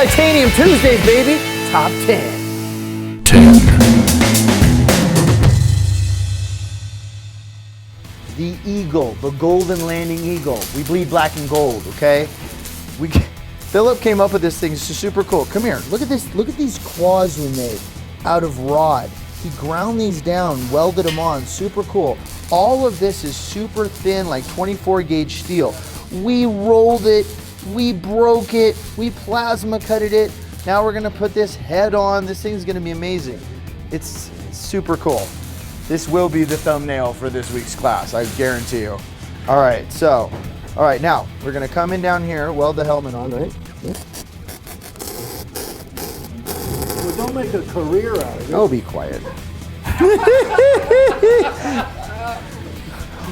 Titanium Tuesdays, baby. Top 10. 10. The eagle, the golden landing eagle. We bleed black and gold, okay? Philip came up with this thing. It's super cool. Come here. Look at this. Look at these claws we made out of rod. He ground these down, welded them on. Super cool. All of this is super thin, like 24 gauge steel. We rolled it. We broke it. We plasma cutted it. Now we're gonna put this head on. This thing's gonna be amazing. It's super cool. This will be the thumbnail for this week's class, I guarantee you. All right, so, all right, now we're gonna come in down here, weld the helmet on, right? Yeah. Well, don't make a career out of it. Oh, be quiet.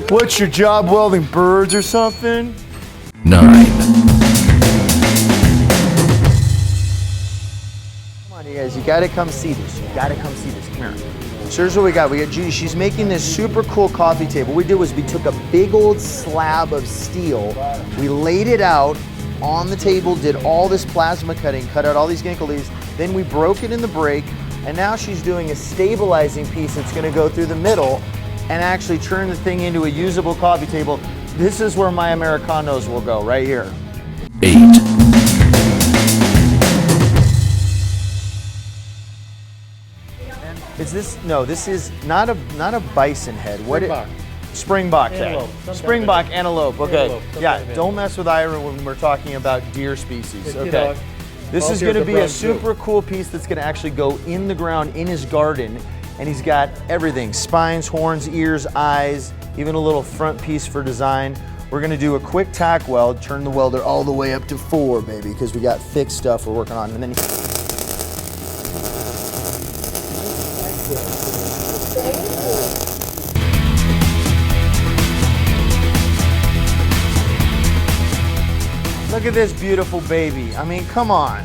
What's your job, welding birds or something? 9. Come on, you guys, you gotta come see this. You gotta come see this, come here. So here's what we got. We got Judy, she's making this super cool coffee table. What we did was we took a big old slab of steel, we laid it out on the table, did all this plasma cutting, cut out all these ginkgo leaves, then we broke it in the break, and now she's doing a stabilizing piece that's gonna go through the middle and actually turn the thing into a usable coffee table. This is where my Americanos will go, right here. 8. Is this, no, this is not a bison head. What it? Springbok head. Springbok antelope, okay. Yeah, don't mess with Ira when we're talking about deer species, okay. This is gonna be a super cool piece that's gonna actually go in the ground in his garden, and he's got everything, spines, horns, ears, eyes, even a little front piece for design. We're gonna do a quick tack weld, turn the welder all the way up to 4, baby, because we got thick stuff we're working on, and then look at this beautiful baby. I mean, come on.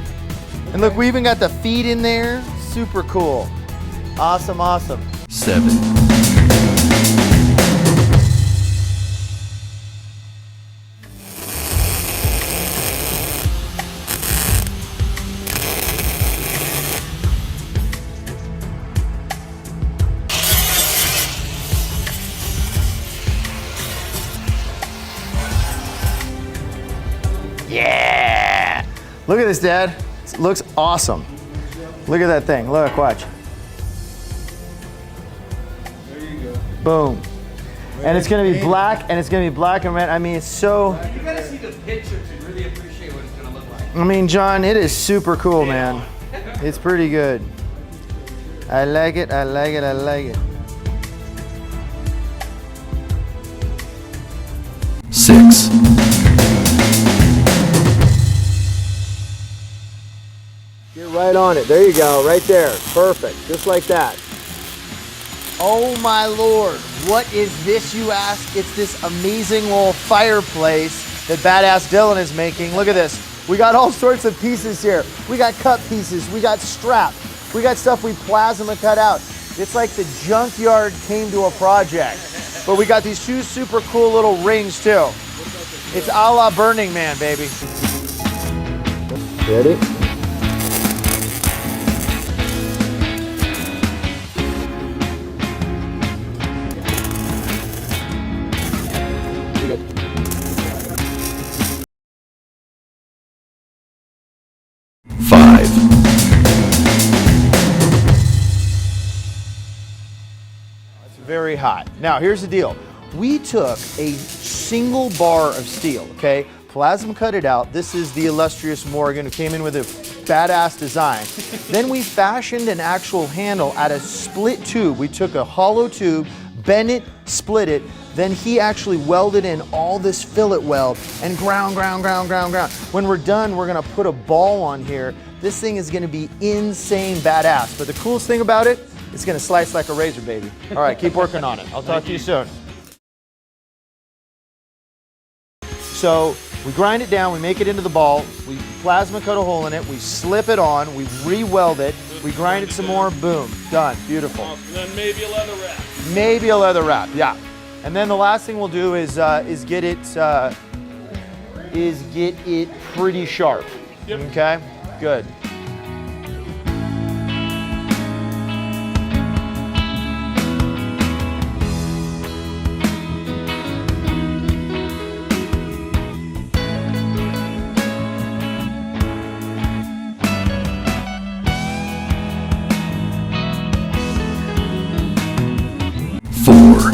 And look, we even got the feet in there. Super cool. Awesome, awesome. 7. Yeah! Look at this, Dad. It looks awesome. Look at that thing. Look, watch. There you go. Boom. And it's gonna be black, and it's gonna be black and red. I mean, it's so... You gotta see the picture to really appreciate what it's gonna look like. I mean, John, it is super cool, man. It's pretty good. I like it, I like it, I like it. 6. Get right on it. There you go, right there. Perfect, just like that. Oh my Lord, what is this, you ask? It's this amazing little fireplace that Badass Dylan is making. Look at this. We got all sorts of pieces here. We got cut pieces, we got strap, we got stuff we plasma cut out. It's like the junkyard came to a project. But we got these two super cool little rings too. It's a la Burning Man, baby. Ready? Very hot. Now, here's the deal. We took a single bar of steel, okay? Plasma cut it out. This is the illustrious Morgan who came in with a badass design. Then we fashioned an actual handle out of split tube. We took a hollow tube, bent it, split it, then he actually welded in all this fillet weld and ground. When we're done, we're gonna put a ball on here. This thing is gonna be insane badass. But the coolest thing about it, it's gonna slice like a razor, baby. All right, keep working on it. I'll talk to you soon. So we grind it down, we make it into the ball, we plasma cut a hole in it, we slip it on, we re-weld it, we grind it some more, boom, done, beautiful. And then maybe a leather wrap. Maybe a leather wrap, yeah. And then the last thing we'll do is get it pretty sharp. Yep. Okay. Good. Four.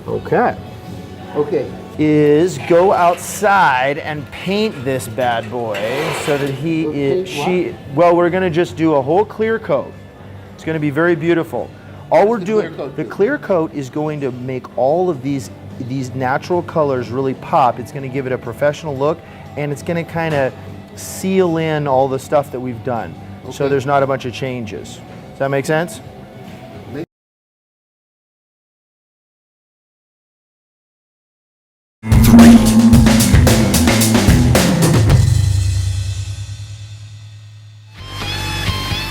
Okay. Okay. Is go outside and paint this bad boy so that well, we're gonna just do a whole clear coat. It's gonna be very beautiful. All we're doing, the clear coat is going to make all of these natural colors really pop. It's gonna give it a professional look, and it's gonna kind of seal in all the stuff that we've done. Okay. So there's not a bunch of changes. Does that make sense?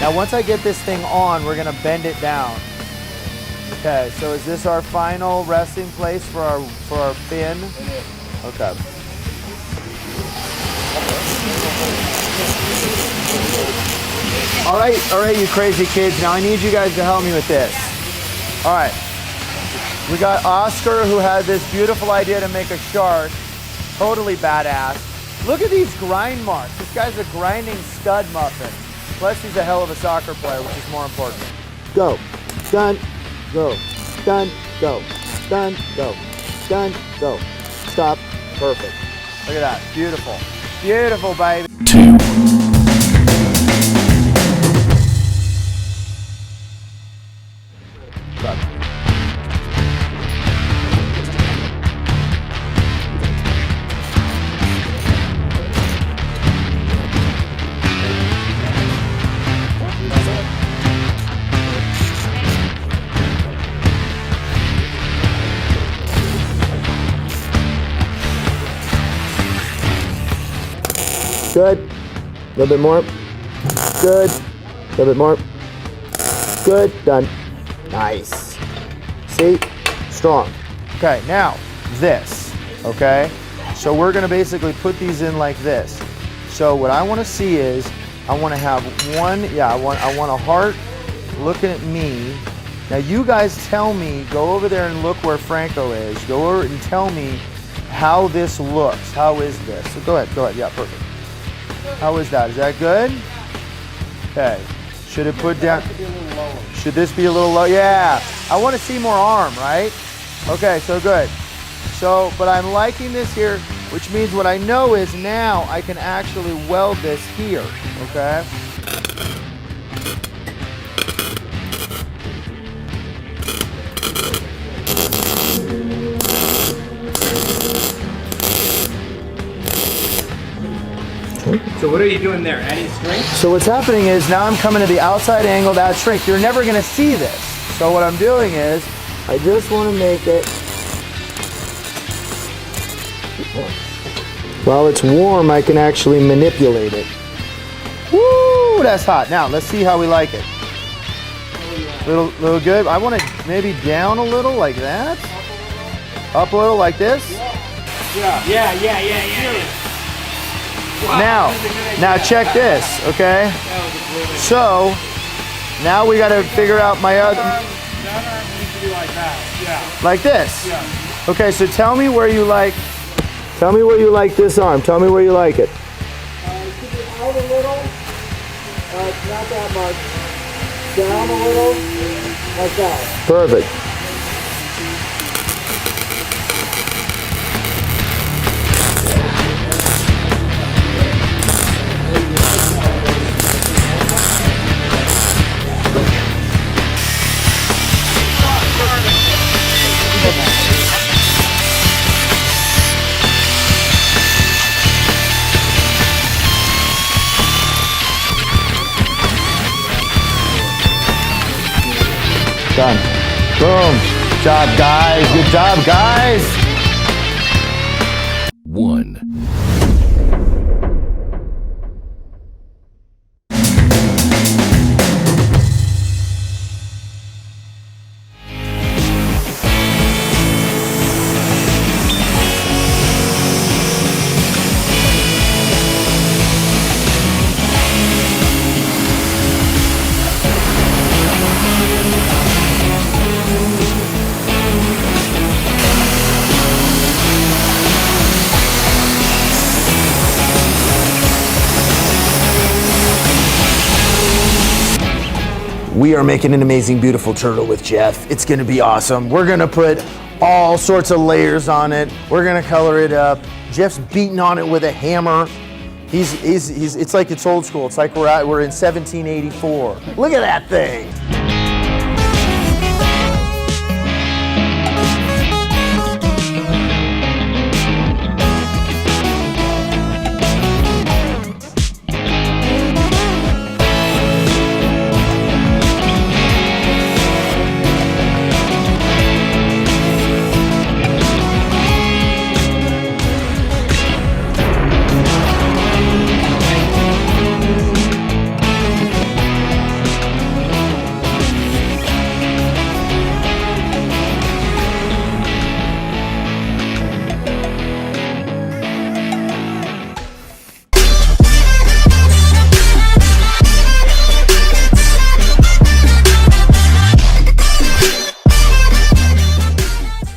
Now once I get this thing on, we're gonna bend it down. Okay, so is this our final resting place for our fin? Okay. All right, you crazy kids. Now I need you guys to help me with this. All right. We got Oscar, who had this beautiful idea to make a shark. Totally badass. Look at these grind marks. This guy's a grinding stud muffin. Plus he's a hell of a soccer player, which is more important. Go, done, go, done, go, done, go, done, go. Stop, perfect. Look at that, beautiful. Beautiful, baby. 2. Good. A little bit more. Good. A little bit more. Good. Done. Nice. See? Strong. Okay, now this. Okay? So we're going to basically put these in like this. So what I want to see is I want to have one, I want a heart looking at me. Now you guys tell me, go over there and look where Franco is. Go over and tell me how this looks. How is this? So go ahead. Yeah, perfect. How is that? Is that good? Okay. Should it put down? Should this be a little low? Yeah. I want to see more arm, right? Okay, so good. So, but I'm liking this here, which means what I know is now I can actually weld this here, okay? So what are you doing there? Adding strength? So what's happening is now I'm coming to the outside angle to add strength. You're never going to see this. So what I'm doing is I just want to make it, while it's warm, I can actually manipulate it. Woo, that's hot. Now let's see how we like it. Little good. I want to maybe down a little like that. Up a little like this. Yeah. Wow, now check this, okay? So now we got to figure out my other. That arm needs to be like that. Yeah. Like this. Yeah. Okay, so tell me where you like. Tell me where you like this arm. Tell me where you like it. It should be out a little. Not that much. Down a little. Like that. Perfect. Done. Boom. Good job, guys. Good job, guys. 1. We are making an amazing, beautiful turtle with Jeff. It's gonna be awesome. We're gonna put all sorts of layers on it. We're gonna color it up. Jeff's beating on it with a hammer. It's like it's old school. It's like we're in 1784. Look at that thing.